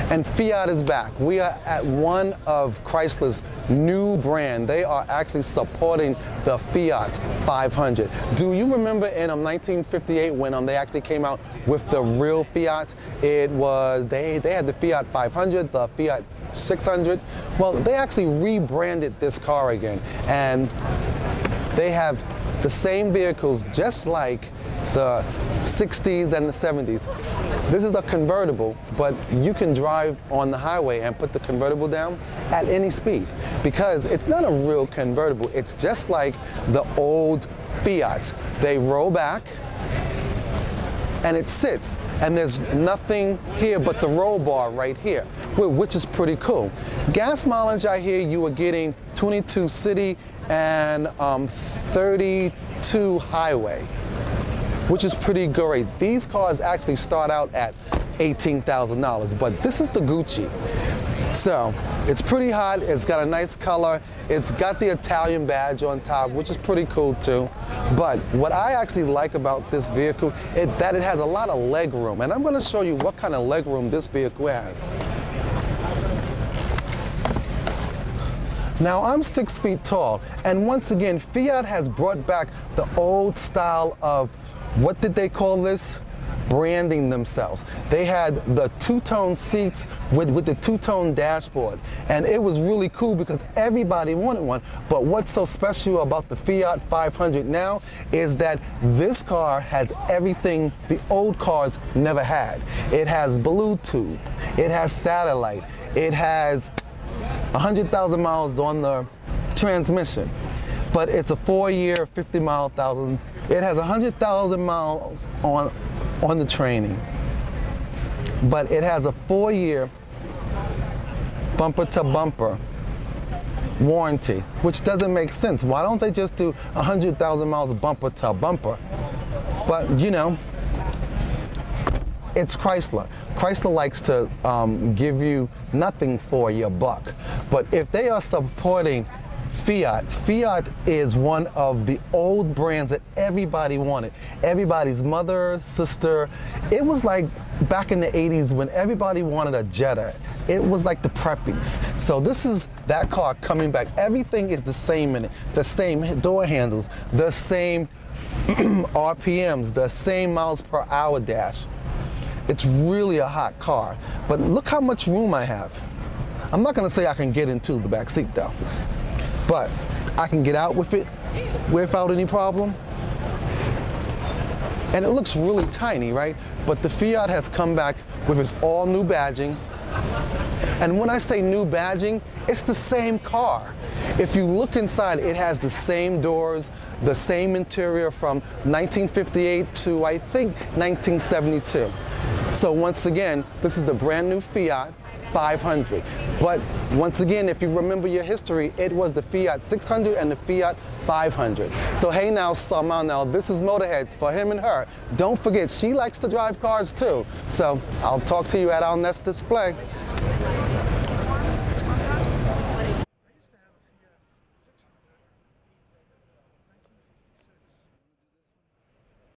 And Fiat is back. We are at one of Chrysler's new brand. They are actually supporting the Fiat 500. Do you remember in 1958 when they actually came out with the real Fiat? It was, they had the Fiat 500, the Fiat 600. Well, they actually rebranded this car again. And they have the same vehicles just like the 60s and the 70s. This is a convertible, but you can drive on the highway and put the convertible down at any speed because it's not a real convertible. It's just like the old Fiats. They roll back and it sits, and there's nothing here but the roll bar right here, which is pretty cool. Gas mileage, I hear you were getting 22 city and 32 highway, which is pretty great. These cars actually start out at $18,000, but this is the Gucci. So it's pretty hot, it's got a nice color, it's got the Italian badge on top, which is pretty cool too. But what I actually like about this vehicle is that it has a lot of leg room, and I'm gonna show you what kind of leg room this vehicle has. Now, I'm 6 feet tall, and once again, Fiat has brought back the old style of, what did they call this? Branding themselves. They had the two-tone seats with the two-tone dashboard, and it was really cool because everybody wanted one. But what's so special about the Fiat 500 now is that this car has everything the old cars never had. It has Bluetooth, it has satellite, it has 100,000 miles on the transmission, but it's a 4-year, 50,000. It has 100,000 miles on the training, but it has a 4-year bumper-to-bumper warranty, which doesn't make sense. Why don't they just do 100,000 miles bumper-to-bumper? But you know, it's Chrysler. Chrysler likes to give you nothing for your buck. But if they are supporting Fiat, Fiat is one of the old brands that everybody wanted. Everybody's mother, sister. It was like back in the 80s when everybody wanted a Jetta. It was like the preppies. So this is that car coming back. Everything is the same in it. The same door handles, the same RPMs, the same miles per hour dash. It's really a hot car. But look how much room I have. I'm not gonna say I can get into the back seat though, but I can get out with it without any problem. And it looks really tiny, right? But the Fiat has come back with its all new badging. And when I say new badging, it's the same car. If you look inside, it has the same doors, the same interior from 1958 to I think 1972. So once again, this is the brand new Fiat 500. But once again, if you remember your history, it was the Fiat 600 and the Fiat 500. So hey now, now this is Motorheads for him and her. Don't forget, she likes to drive cars too. So I'll talk to you at our next display.